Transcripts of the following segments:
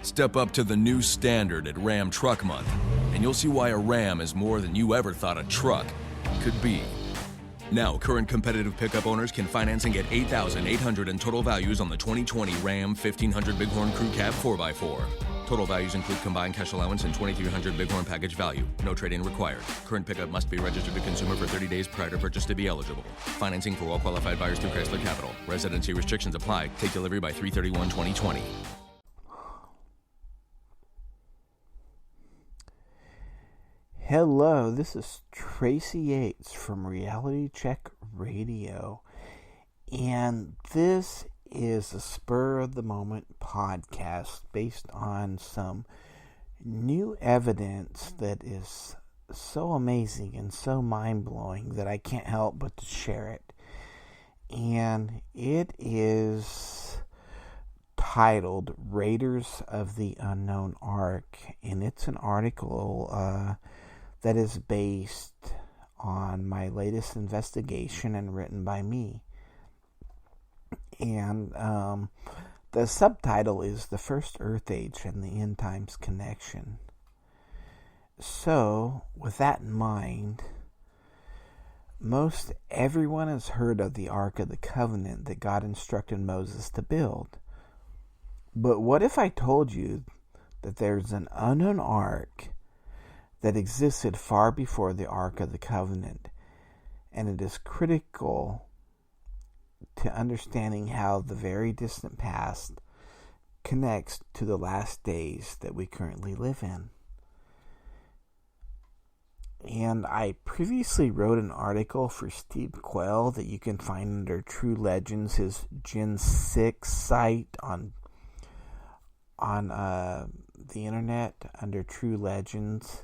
Step up to the new standard at Ram Truck Month, and you'll see why a Ram is more than you ever thought a truck could be. Now, current competitive pickup owners can finance and get $8,800 in total values on the 2020 Ram 1500 Bighorn Crew Cab 4x4. Total values include combined cash allowance and $2,300 Bighorn package value. No trade-in required. Current pickup must be registered to consumer for 30 days prior to purchase to be eligible. Financing for all qualified buyers through Chrysler Capital. Residency restrictions apply. Take delivery by 3/31/2020. Hello, this is Tracy Yates from Reality Check Radio, and this is a spur-of-the-moment podcast based on some new evidence that is so amazing and so mind-blowing that I can't help but to share it. And it is titled Raiders of the Unknown Ark, and it's an article that is based on my latest investigation and written by me. And the subtitle is The First Earth Age and the End Times Connection. So, with that in mind, most everyone has heard of the Ark of the Covenant that God instructed Moses to build. But what if I told you that there's an unknown ark that existed far before the Ark of the Covenant, and it is critical to understanding how the very distant past connects to the last days that we currently live in. And I previously wrote an article for Steve Quell that you can find under True Legends, his Gen 6 site on the internet under True Legends.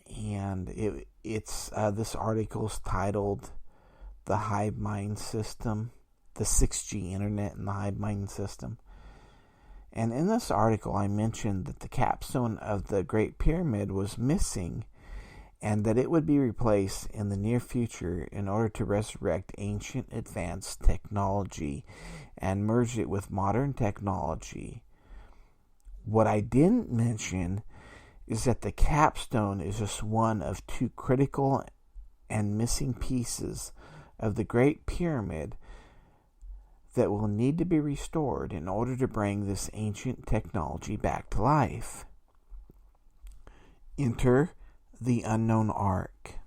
And it's this article's titled The Hive Mind System, the 6G Internet and the Hive Mind System. And in this article, I mentioned that the capstone of the Great Pyramid was missing and that it would be replaced in the near future in order to resurrect ancient advanced technology and merge it with modern technology. What I didn't mention is that the capstone is just one of two critical and missing pieces of the Great Pyramid that will need to be restored in order to bring this ancient technology back to life. Enter the unknown ark.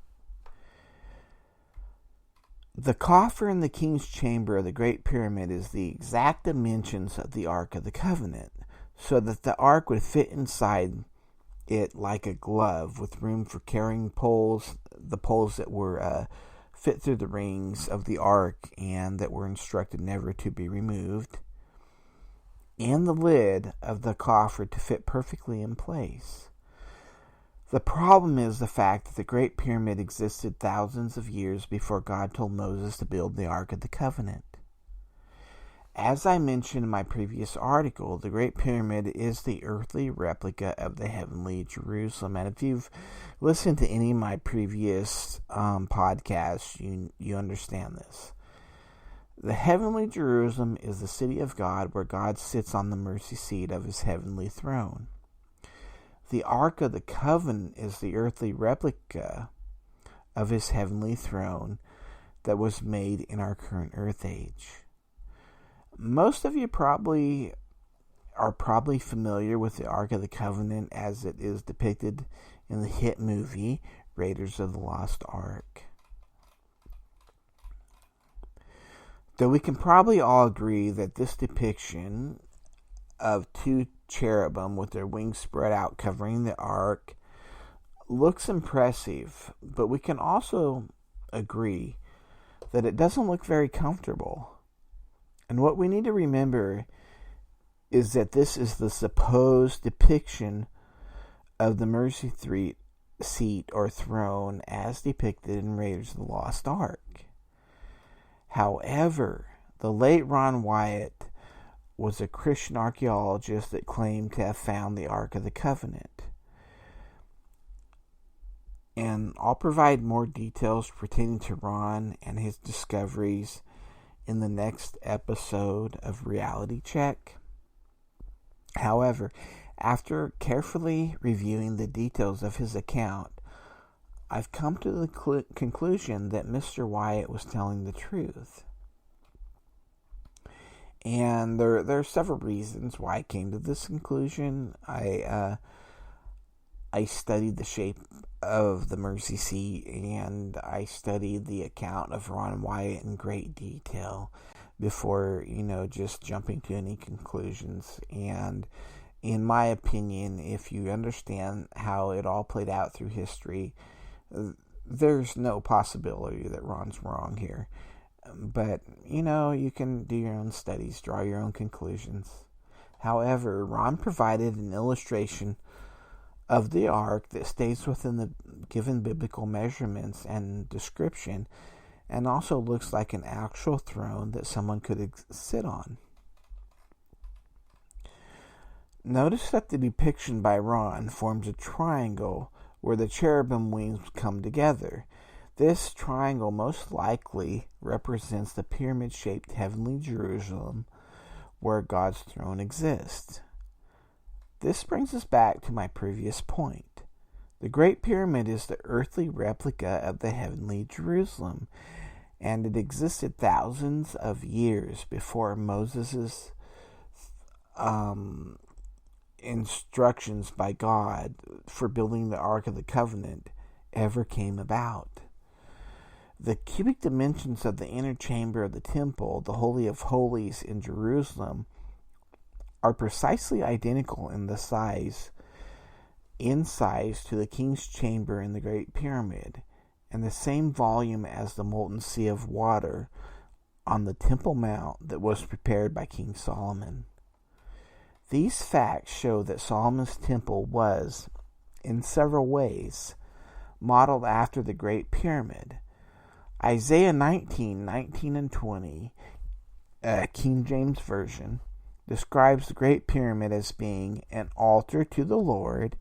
The coffer in the king's chamber of the Great Pyramid is the exact dimensions of the Ark of the Covenant, so that the ark would fit inside it like a glove, with room for carrying poles, the poles that were fit through the rings of the ark and that were instructed never to be removed, and the lid of the coffer to fit perfectly in place. The problem is the fact that the Great Pyramid existed thousands of years before God told Moses to build the Ark of the Covenant. As I mentioned in my previous article, the Great Pyramid is the earthly replica of the heavenly Jerusalem. And if you've listened to any of my previous podcasts, you understand this. The heavenly Jerusalem is the city of God where God sits on the mercy seat of his heavenly throne. The Ark of the Covenant is the earthly replica of his heavenly throne that was made in our current earth age. Most of you are probably familiar with the Ark of the Covenant as it is depicted in the hit movie Raiders of the Lost Ark. Though we can probably all agree that this depiction of two cherubim with their wings spread out covering the ark looks impressive, but we can also agree that it doesn't look very comfortable. And what we need to remember is that this is the supposed depiction of the mercy seat or throne as depicted in Raiders of the Lost Ark. However, the late Ron Wyatt was a Christian archaeologist that claimed to have found the Ark of the Covenant. And I'll provide more details pertaining to Ron and his discoveries in the next episode of Reality Check. However, after carefully reviewing the details of his account, I've come to the conclusion that Mr. Wyatt was telling the truth. And there are several reasons why I came to this conclusion. I studied the shape of the Mercy Seat, and I studied the account of Ron Wyatt in great detail before, just jumping to any conclusions. And in my opinion, if you understand how it all played out through history, there's no possibility that Ron's wrong here. But, you can do your own studies, draw your own conclusions. However, Ron provided an illustration of the ark that stays within the given biblical measurements and description, and also looks like an actual throne that someone could sit on. Notice that the depiction by Ron forms a triangle where the cherubim wings come together. This triangle most likely represents the pyramid-shaped heavenly Jerusalem where God's throne exists. This brings us back to my previous point. The Great Pyramid is the earthly replica of the heavenly Jerusalem, and it existed thousands of years before Moses' instructions by God for building the Ark of the Covenant ever came about. The cubic dimensions of the inner chamber of the temple, the Holy of Holies in Jerusalem, are precisely identical in size to the king's chamber in the Great Pyramid, and the same volume as the molten sea of water on the Temple Mount that was prepared by King Solomon. These facts show that Solomon's temple was, in several ways, modeled after the Great Pyramid. Isaiah 19 and 20, King James Version, describes the Great Pyramid as being an altar to the Lord,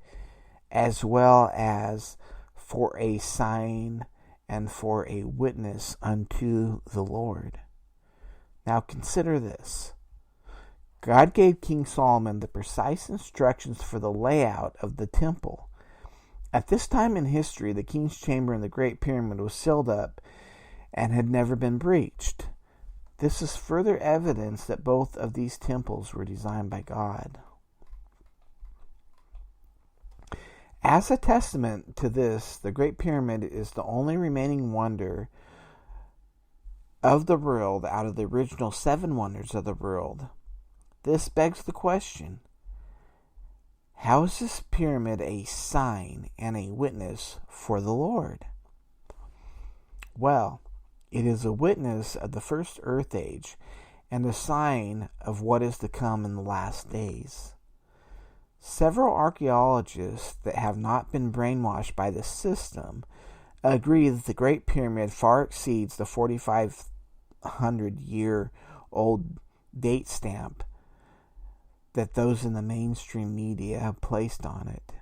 as well as for a sign and for a witness unto the Lord. Now consider this. God gave King Solomon the precise instructions for the layout of the temple. At this time in history, the king's chamber in the Great Pyramid was sealed up and had never been breached. This is further evidence that both of these temples were designed by God. As a testament to this, the Great Pyramid is the only remaining wonder of the world out of the original 7 wonders of the world. This begs the question, how is this pyramid a sign and a witness for the Lord? Well, it is a witness of the first earth age and a sign of what is to come in the last days. Several archaeologists that have not been brainwashed by the system agree that the Great Pyramid far exceeds the 4,500-year-old date stamp that those in the mainstream media have placed on it.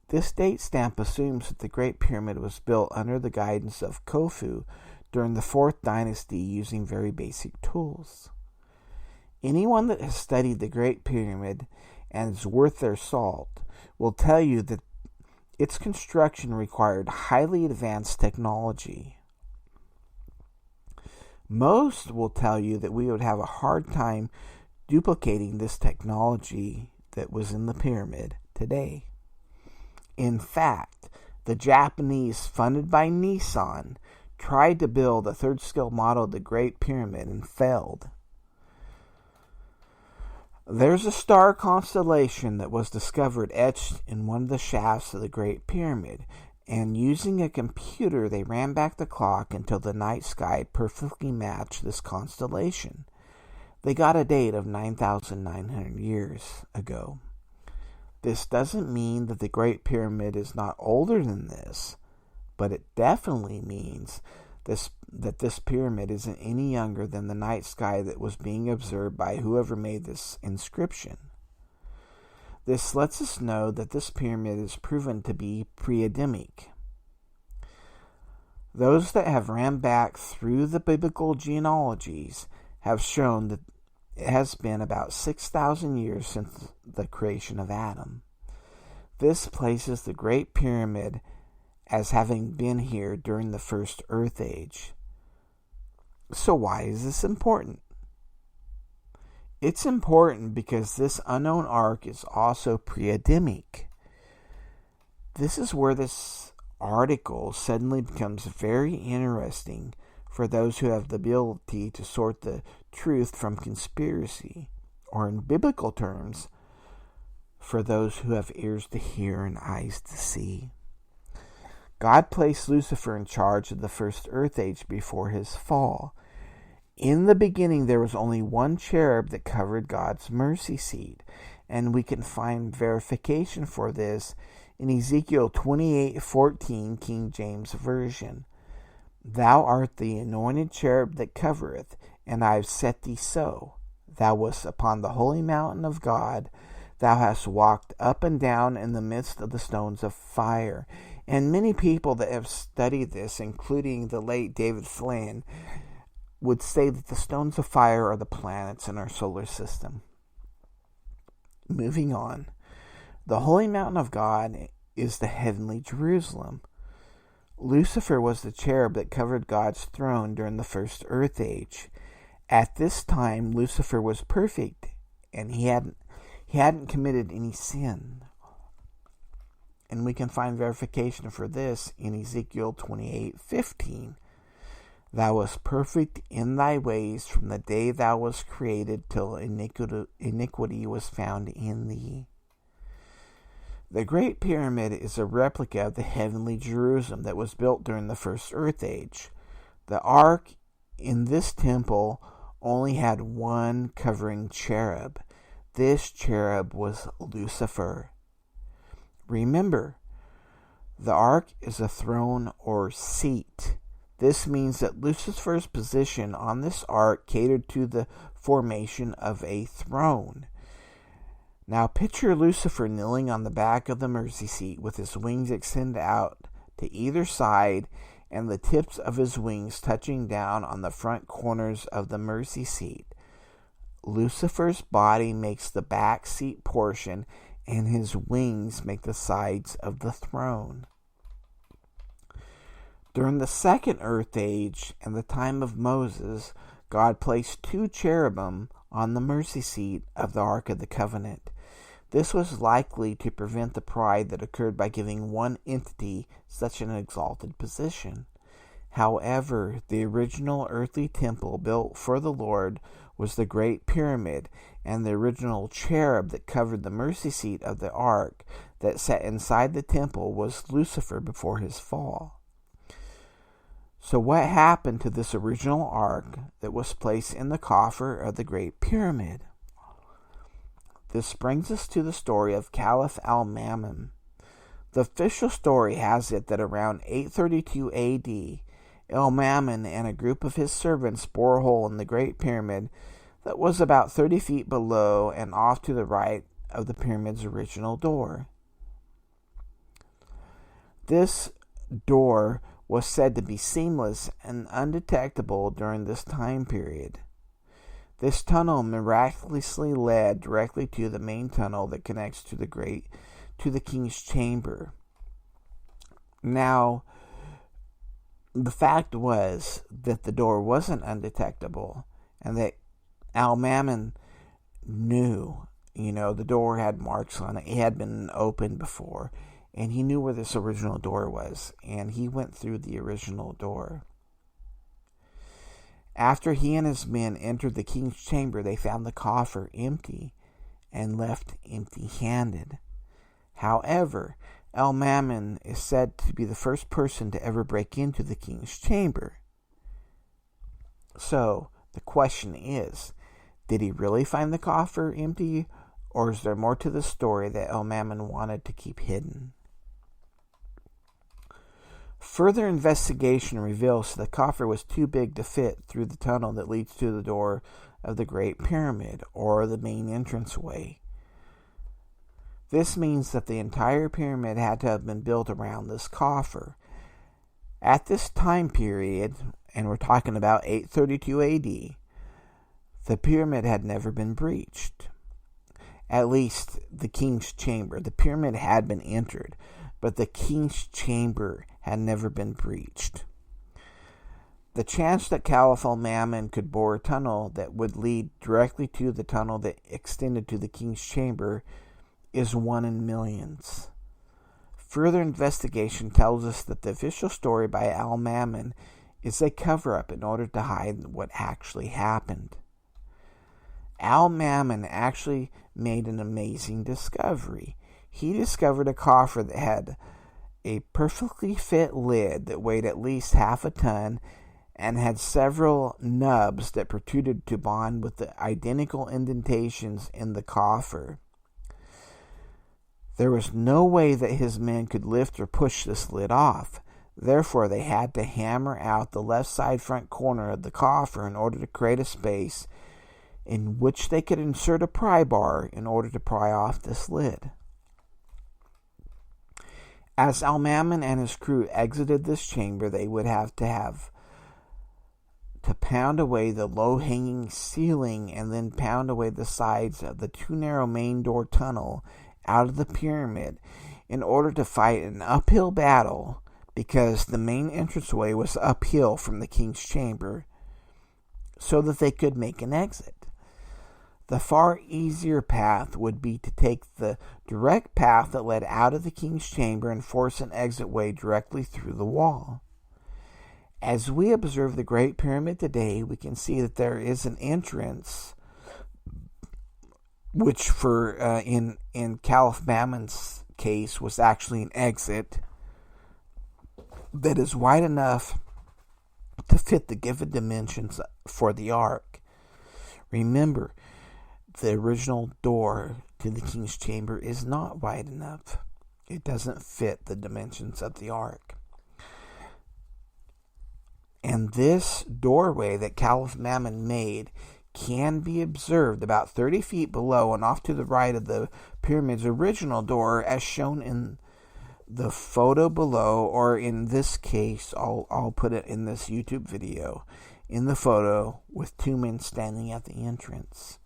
This date stamp assumes that the Great Pyramid was built under the guidance of Khufu during the 4th dynasty using very basic tools. Anyone that has studied the Great Pyramid and is worth their salt will tell you that its construction required highly advanced technology. Most will tell you that we would have a hard time duplicating this technology that was in the pyramid today. In fact, the Japanese, funded by Nissan, tried to build a third-scale model of the Great Pyramid and failed. There's a star constellation that was discovered etched in one of the shafts of the Great Pyramid, and using a computer they ran back the clock until the night sky perfectly matched this constellation. They got a date of 9,900 years ago. This doesn't mean that the Great Pyramid is not older than this, but it definitely means that this pyramid isn't any younger than the night sky that was being observed by whoever made this inscription. This lets us know that this pyramid is proven to be pre-Adamic. Those that have ran back through the biblical genealogies have shown that it has been about 6,000 years since the creation of Adam. This places the Great Pyramid as having been here during the first Earth Age. So why is this important? It's important because this unknown ark is also pre-Adamic. This is where this article suddenly becomes very interesting for those who have the ability to sort the truth from conspiracy, or in biblical terms, for those who have ears to hear and eyes to see. God placed Lucifer in charge of the first Earth Age before his fall. In the beginning, there was only one cherub that covered God's mercy seat, and we can find verification for this in Ezekiel 28:14, King James Version. Thou art the anointed cherub that covereth, and I have set thee so. Thou wast upon the holy mountain of God. Thou hast walked up and down in the midst of the stones of fire. And many people that have studied this, including the late David Flynn, would say that the stones of fire are the planets in our solar system. Moving on. The holy mountain of God is the heavenly Jerusalem. Lucifer was the cherub that covered God's throne during the first Earth Age. At this time, Lucifer was perfect, and he hadn't committed any sin. And we can find verification for this in Ezekiel 28:15. Thou wast perfect in thy ways from the day thou wast created till iniquity was found in thee. The Great Pyramid is a replica of the heavenly Jerusalem that was built during the first Earth Age. The ark in this temple only had one covering cherub. This cherub was Lucifer. Remember, the ark is a throne or seat. This means that Lucifer's position on this ark catered to the formation of a throne. Now picture Lucifer kneeling on the back of the mercy seat with his wings extended out to either side and the tips of his wings touching down on the front corners of the mercy seat. Lucifer's body makes the back seat portion and his wings make the sides of the throne. During the second Earth Age and the time of Moses, God placed two cherubim on the mercy seat of the Ark of the Covenant. This was likely to prevent the pride that occurred by giving one entity such an exalted position. However, the original earthly temple built for the Lord was the Great Pyramid, and the original cherub that covered the mercy seat of the ark that sat inside the temple was Lucifer before his fall. So what happened to this original ark that was placed in the coffer of the Great Pyramid? This brings us to the story of Caliph al-Mamun. The official story has it that around 832 AD, al-Mamun and a group of his servants bore a hole in the Great Pyramid that was about 30 feet below and off to the right of the pyramid's original door. This door was said to be seamless and undetectable during this time period. This tunnel miraculously led directly to the main tunnel that connects to the king's chamber. Now, the fact was that the door wasn't undetectable, and that al-Mamun knew, the door had marks on it. It had been opened before, and he knew where this original door was, and he went through the original door. After he and his men entered the king's chamber, they found the coffer empty and left empty-handed. However, al-Mamun is said to be the first person to ever break into the king's chamber. So, the question is, did he really find the coffer empty, or is there more to the story that al-Mamun wanted to keep hidden? Further investigation reveals the coffer was too big to fit through the tunnel that leads to the door of the Great Pyramid, or the main entranceway. This means that the entire pyramid had to have been built around this coffer. At this time period, and we're talking about 832 AD, The pyramid had never been breached. At least the king's chamber. The pyramid had been entered, but the king's chamber had never been breached. The chance that Caliph Mammon could bore a tunnel that would lead directly to the tunnel that extended to the king's chamber is 1 in millions. Further investigation tells us that the official story by Mammon is a cover-up in order to hide what actually happened. Mammon actually made an amazing discovery. He discovered a coffer that had a perfectly fit lid that weighed at least half a ton and had several nubs that protruded to bond with the identical indentations in the coffer. There was no way that his men could lift or push this lid off. Therefore, they had to hammer out the left side front corner of the coffer in order to create a space in which they could insert a pry bar in order to pry off this lid. As Mammon and his crew exited this chamber, they would have to pound away the low-hanging ceiling and then pound away the sides of the too narrow main door tunnel out of the pyramid in order to fight an uphill battle, because the main entranceway was uphill from the king's chamber, so that they could make an exit. The far easier path would be to take the direct path that led out of the king's chamber and force an exit way directly through the wall. As we observe the Great Pyramid today, we can see that there is an entrance, which in Caliph Mammon's case was actually an exit, that is wide enough to fit the given dimensions for the ark. Remember, the original door to the king's chamber is not wide enough. It doesn't fit the dimensions of the ark. And this doorway that Caliph Mammon made can be observed about 30 feet below and off to the right of the pyramid's original door, as shown in the photo below, or in this case, I'll put it in this YouTube video, in the photo with two men standing at the entrance.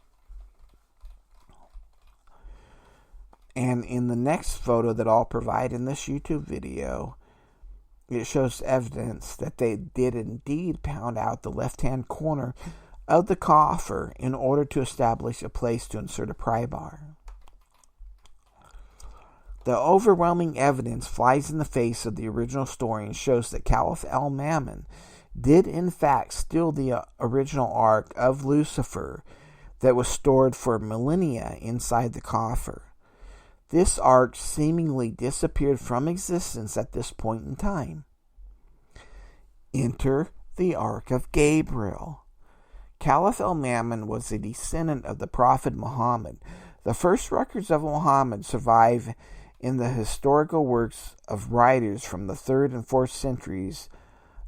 And in the next photo that I'll provide in this YouTube video, it shows evidence that they did indeed pound out the left-hand corner of the coffer in order to establish a place to insert a pry bar. The overwhelming evidence flies in the face of the original story and shows that Caliph Mammon did in fact steal the original Ark of Lucifer that was stored for millennia inside the coffer. This ark seemingly disappeared from existence at this point in time. Enter the Ark of Gabriel. Caliph Mammon was a descendant of the Prophet Muhammad. The first records of Muhammad survive in the historical works of writers from the 3rd and 4th centuries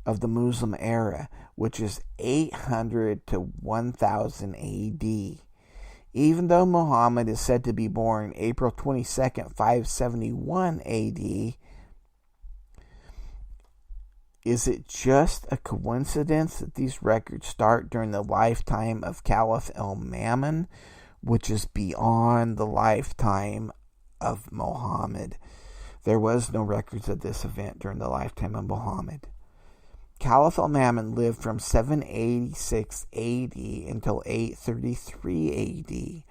of the Muslim era, which is 800 to 1000 AD. Even though Muhammad is said to be born April 22nd, 571 AD, is it just a coincidence that these records start during the lifetime of Caliph Mammon, which is beyond the lifetime of Muhammad? There was no records of this event during the lifetime of Muhammad. Caliph Mammon lived from 786 AD until 833 AD,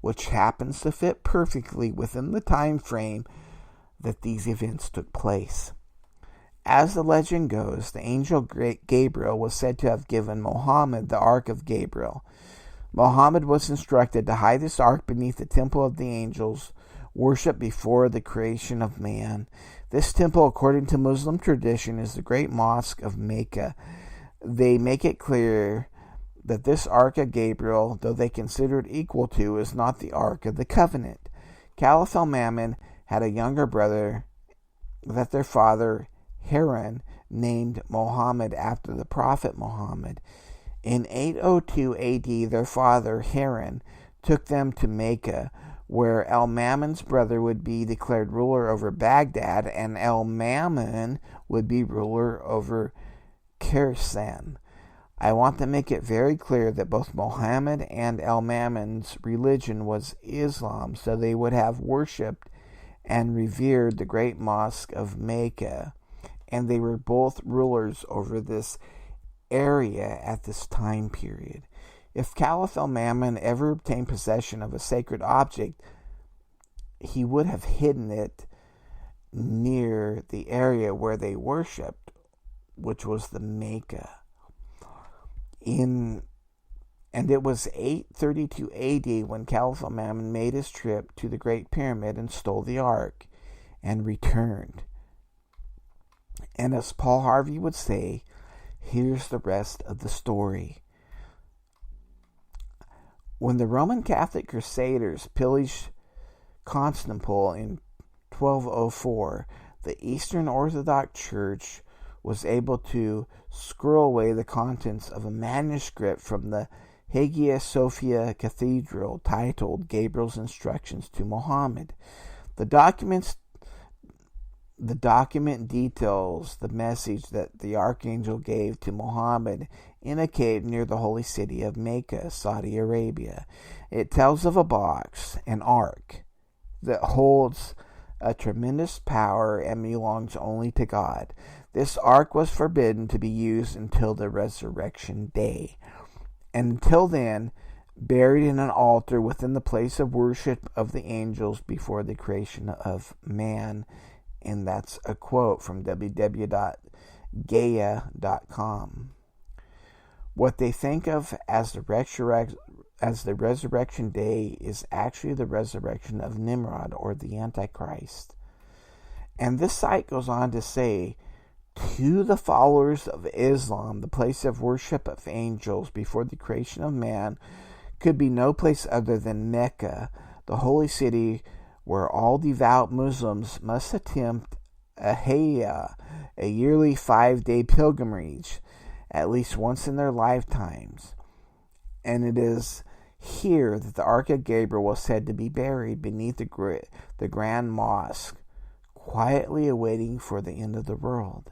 which happens to fit perfectly within the time frame that these events took place. As the legend goes, the angel Gabriel was said to have given Muhammad the Ark of Gabriel. Muhammad was instructed to hide this ark beneath the temple of the angels, worshipped before the creation of man. This temple, according to Muslim tradition, is the great mosque of Mecca. They make it clear that this Ark of Gabriel, though they consider it equal to, is not the Ark of the Covenant. Caliph Mammon had a younger brother that their father, Harun, named Muhammad after the Prophet Muhammad. In 802 AD, their father, Harun, took them to Mecca, where Mammon's brother would be declared ruler over Baghdad, and Mammon would be ruler over Khorasan. I want to make it very clear that both Muhammad and Al-Mamun's religion was Islam, so they would have worshipped and revered the great mosque of Mecca, and they were both rulers over this area at this time period. If Caliph Al-Mamun ever obtained possession of a sacred object, he would have hidden it near the area where they worshipped, which was the Mecca. And it was 832 AD when Caliph Al-Mamun made his trip to the Great Pyramid and stole the Ark and returned. And as Paul Harvey would say, here's the rest of the story. When the Roman Catholic Crusaders pillaged Constantinople in 1204, the Eastern Orthodox Church was able to squirrel away the contents of a manuscript from the Hagia Sophia Cathedral titled Gabriel's Instructions to Muhammad. The document details the message that the archangel gave to Muhammad in a cave near the holy city of Mecca, Saudi Arabia. It tells of a box, an ark, that holds a tremendous power and belongs only to God. This ark was forbidden to be used until the resurrection day, and until then, buried in an altar within the place of worship of the angels before the creation of man. And that's a quote from www.gaia.com. What they think of as the resurrection day is actually the resurrection of Nimrod, or the Antichrist. And this site goes on to say, to the followers of Islam, the place of worship of angels before the creation of man could be no place other than Mecca, the holy city where all devout Muslims must attempt a Hajj, a yearly 5-day pilgrimage, at least once in their lifetimes. And it is here that the Ark of Gabriel was said to be buried beneath the Grand Mosque, quietly awaiting for the end of the world.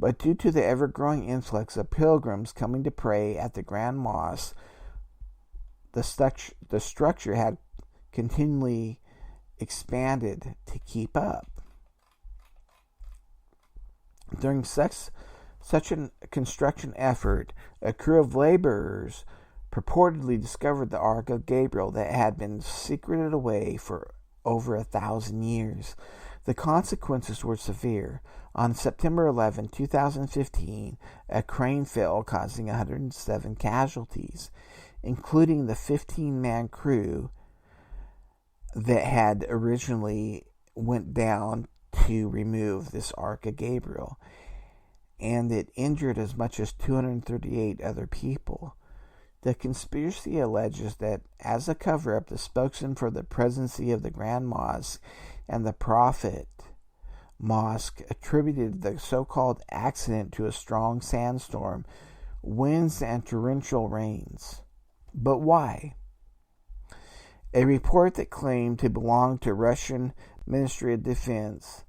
But due to the ever-growing influx of pilgrims coming to pray at the Grand Mosque, the structure had continually expanded to keep up. During such a construction effort, a crew of laborers purportedly discovered the Ark of Gabriel that had been secreted away for over 1,000 years. The consequences were severe. On September 11, 2015, a crane fell, causing 107 casualties, including the 15-man crew that had originally went down to remove this Ark of Gabriel, and it injured as much as 238 other people. The conspiracy alleges that as a cover-up, the spokesman for the presidency of the Grand Mosque and the Prophet Mosque attributed the so-called accident to a strong sandstorm, winds, and torrential rains. But why? A report that claimed to belong to Russian Ministry of Defense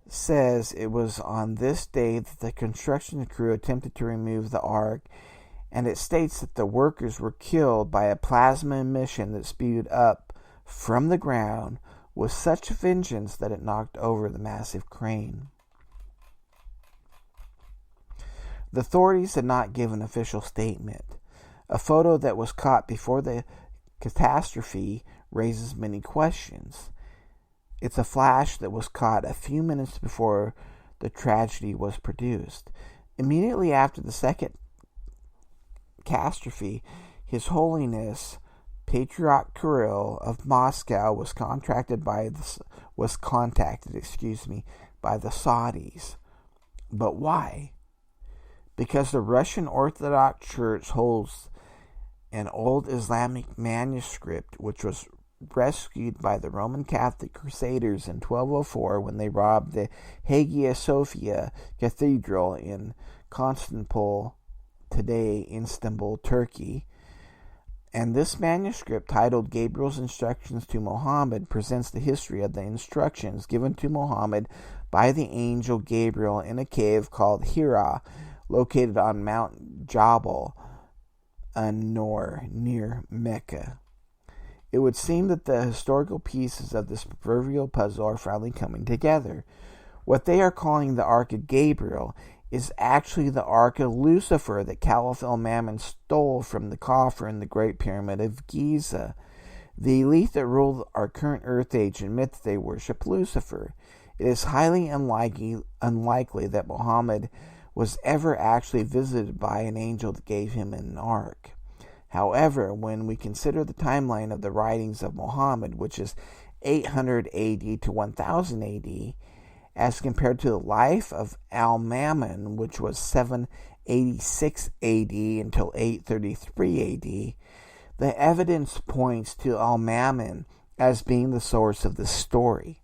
says it was on this day that the construction crew attempted to remove the Ark, and it states that the workers were killed by a plasma emission that spewed up from the ground with such vengeance that it knocked over the massive crane. The authorities did not give an official statement. A photo that was caught before the catastrophe raises many questions. It's a flash that was caught a few minutes before the tragedy was produced. Immediately after the second catastrophe, His Holiness Patriarch Kirill of Moscow was contacted by the Saudis. But why? Because the Russian Orthodox Church holds an old Islamic manuscript which was rescued by the Roman Catholic Crusaders in 1204 when they robbed the Hagia Sophia Cathedral in Constantinople, today Istanbul, Turkey. And this manuscript, titled Gabriel's Instructions to Muhammad, presents the history of the instructions given to Muhammad by the angel Gabriel in a cave called Hira, located on Mount Jabal an-Nur near Mecca. It would seem that the historical pieces of this proverbial puzzle are finally coming together. What they are calling the Ark of Gabriel is actually the Ark of Lucifer that Caliph Mammon stole from the coffer in the Great Pyramid of Giza. The elite that rule our current Earth age admit that they worship Lucifer. It is highly unlikely that Muhammad was ever actually visited by an angel that gave him an ark. However, when we consider the timeline of the writings of Muhammad, which is 800 AD to 1000 AD, as compared to the life of Al-Mammon, which was 786 AD until 833 AD, the evidence points to Al-Mammon as being the source of this story.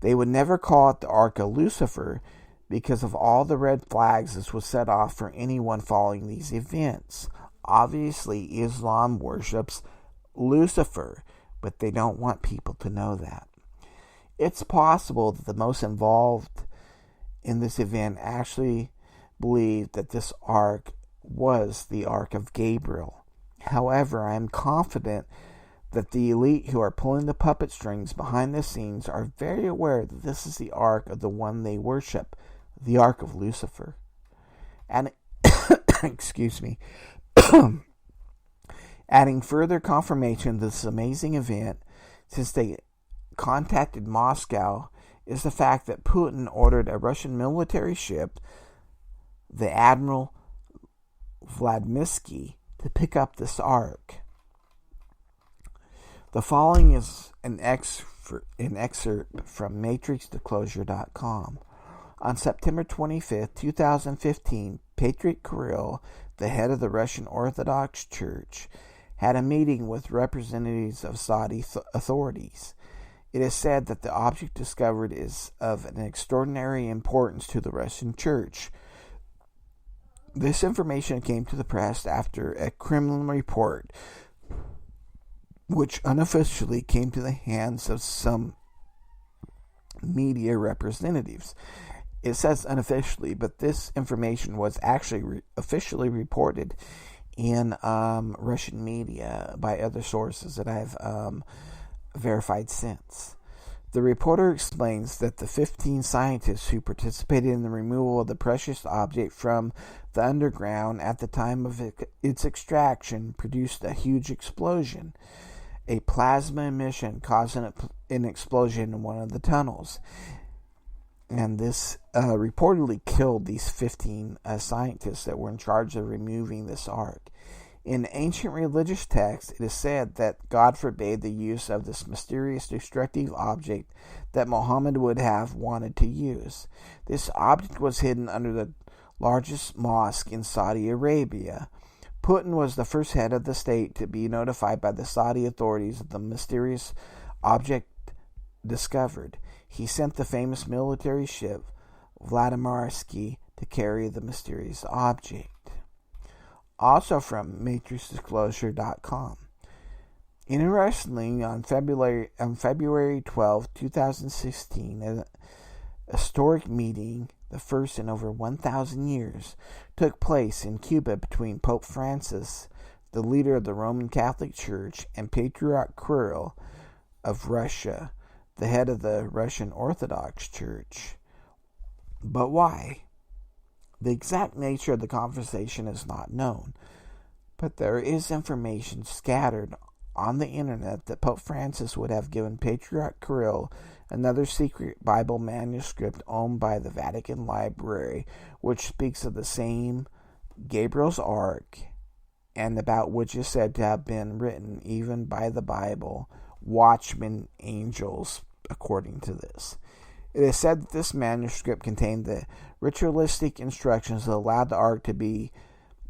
They would never call it the Ark of Lucifer because of all the red flags this would set off for anyone following these events. Obviously, Islam worships Lucifer, but they don't want people to know that. It's possible that the most involved in this event actually believed that this ark was the Ark of Gabriel. However, I am confident that the elite who are pulling the puppet strings behind the scenes are very aware that this is the ark of the one they worship, the Ark of Lucifer. And excuse me. Adding further confirmation to this amazing event, since they contacted Moscow, is the fact that Putin ordered a Russian military ship, the Admiral Vladimirsky, to pick up this ark. The following is an excerpt from matrixdisclosure.com. On September 25, 2015, Patriot Kirill, the head of the Russian Orthodox Church, had a meeting with representatives of Saudi authorities. It is said that the object discovered is of an extraordinary importance to the Russian Church. This information came to the press after a Kremlin report, which unofficially came to the hands of some media representatives. It says unofficially, but this information was actually officially reported in Russian media by other sources that I've verified since. The reporter explains that the 15 scientists who participated in the removal of the precious object from the underground at the time of its extraction produced a huge explosion. A plasma emission caused an explosion in one of the tunnels. And this reportedly killed these 15 scientists that were in charge of removing this ark. In ancient religious texts, it is said that God forbade the use of this mysterious destructive object that Muhammad would have wanted to use. This object was hidden under the largest mosque in Saudi Arabia. Putin was the first head of the state to be notified by the Saudi authorities of the mysterious object discovered. He sent the famous military ship Vladimirsky to carry the mysterious object. Also from matrixdisclosure.com. Interestingly, on February 12, 2016, a historic meeting, the first in over 1,000 years, took place in Cuba between Pope Francis, the leader of the Roman Catholic Church, and Patriarch Kirill of Russia, the head of the Russian Orthodox Church. But why? The exact nature of the conversation is not known, but there is information scattered on the internet that Pope Francis would have given Patriarch Kirill another secret Bible manuscript owned by the Vatican Library, which speaks of the same Gabriel's Ark, and about which is said to have been written even by the Bible watchmen angels, according to this. It is said that this manuscript contained the ritualistic instructions that allowed the ark to be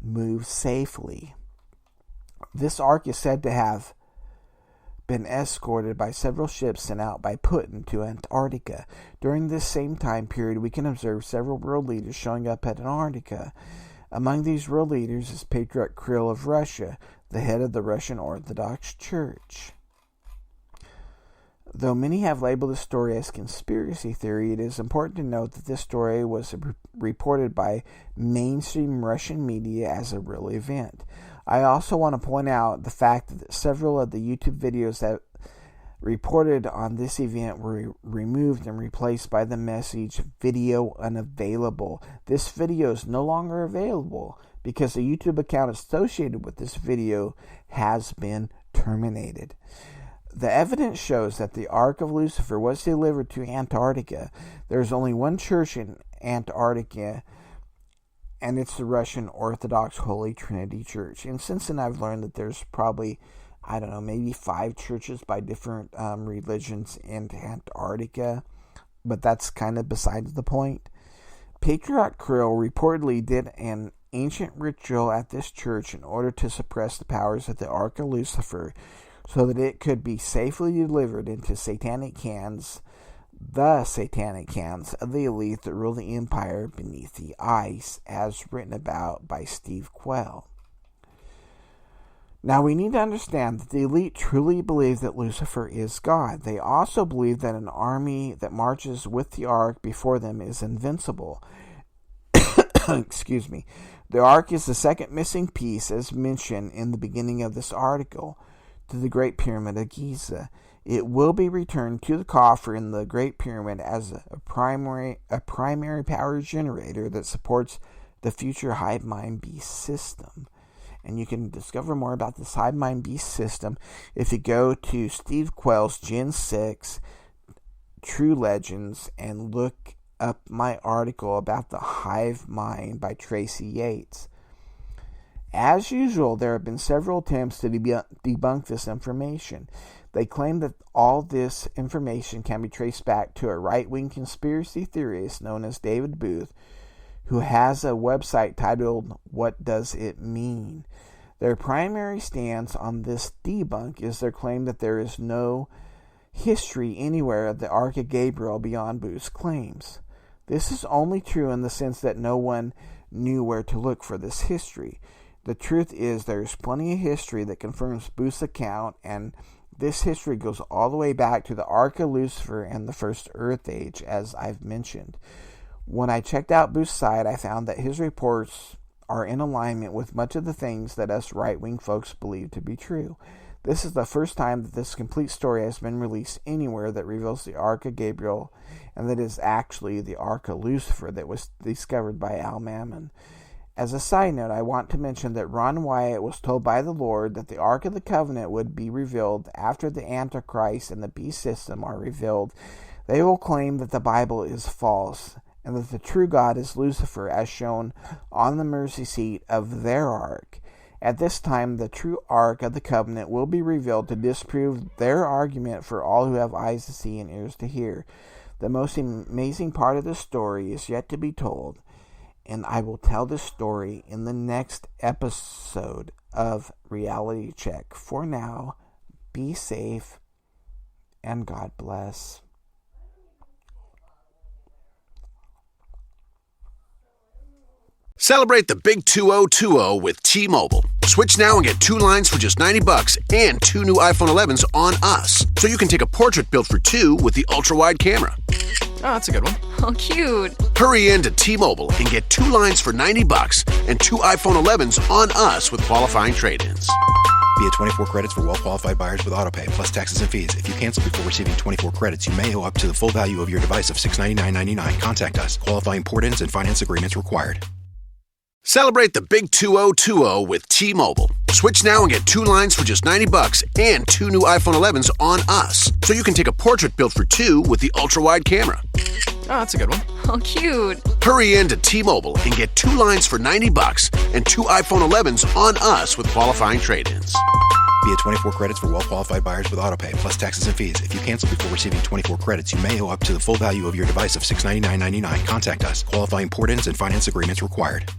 moved safely. This ark is said to have been escorted by several ships sent out by Putin to Antarctica. During this same time period, we can observe several world leaders showing up at Antarctica. Among these world leaders is Patriarch Kirill of Russia, the head of the Russian Orthodox Church. Though many have labeled this story as conspiracy theory, it is important to note that this story was reported by mainstream Russian media as a real event. I also want to point out the fact that several of the YouTube videos that reported on this event were removed and replaced by the message "video unavailable." This video is no longer available because the YouTube account associated with this video has been terminated. The evidence shows that the Ark of Lucifer was delivered to Antarctica. There's only one church in Antarctica, and it's the Russian Orthodox Holy Trinity Church. And since then, I've learned that there's probably, maybe 5 churches by different religions in Antarctica, but that's kind of besides the point. Patriarch Kirill reportedly did an ancient ritual at this church in order to suppress the powers of the Ark of Lucifer, so that it could be safely delivered into satanic hands, the satanic hands of the elite that rule the empire beneath the ice, as written about by Steve Quayle. Now we need to understand that the elite truly believe that Lucifer is God. They also believe that an army that marches with the Ark before them is invincible. Excuse me. The Ark is the second missing piece, as mentioned in the beginning of this article, to the Great Pyramid of Giza. It will be returned to the coffer in the Great Pyramid as a primary power generator that supports the future hive mind beast system. And you can discover more about this hive mind beast system if you go to Steve Quayle's Gen 6 True Legends and look up my article about the hive mind by Tracy Yates. As usual, there have been several attempts to debunk this information. They claim that all this information can be traced back to a right-wing conspiracy theorist known as David Booth, who has a website titled "What Does It Mean?" Their primary stance on this debunk is their claim that there is no history anywhere of the Ark of Gabriel beyond Booth's claims. This is only true in the sense that no one knew where to look for this history. The truth is there is plenty of history that confirms Booth's account, and this history goes all the way back to the Ark of Lucifer and the First Earth Age, as I've mentioned. When I checked out Booth's site, I found that his reports are in alignment with much of the things that us right-wing folks believe to be true. This is the first time that this complete story has been released anywhere that reveals the Ark of Gabriel, and that is actually the Ark of Lucifer that was discovered by Al Mammon. As a side note, I want to mention that Ron Wyatt was told by the Lord that the Ark of the Covenant would be revealed after the Antichrist and the beast system are revealed. They will claim that the Bible is false, and that the true God is Lucifer, as shown on the mercy seat of their ark. At this time, the true Ark of the Covenant will be revealed to disprove their argument for all who have eyes to see and ears to hear. The most amazing part of the story is yet to be told, and I will tell this story in the next episode of Reality Check. For now, be safe, and God bless. Celebrate the big 2020 with T-Mobile. Switch now and get 2 lines for just $90 and 2 new iPhone 11s on us. So you can take a portrait built for 2 with the ultra-wide camera. Oh, that's a good one. Oh, cute. Hurry in to T-Mobile and get 2 lines for $90 and 2 iPhone 11s on us with qualifying trade-ins. Via 24 credits for well-qualified buyers with autopay, plus taxes and fees. If you cancel before receiving 24 credits, you may owe up to the full value of your device of $699.99. Contact us. Qualifying port-ins and finance agreements required. Celebrate the big 2020 with T-Mobile. Switch now and get 2 lines for just $90 and 2 new iPhone 11s on us. So you can take a portrait built for 2 with the ultra-wide camera. Oh, that's a good one. Oh, cute. Hurry in to T-Mobile and get 2 lines for $90 and 2 iPhone 11s on us with qualifying trade-ins. Via 24 credits for well-qualified buyers with autopay, plus taxes and fees. If you cancel before receiving 24 credits, you may owe up to the full value of your device of $699.99. Contact us. Qualifying port-ins and finance agreements required.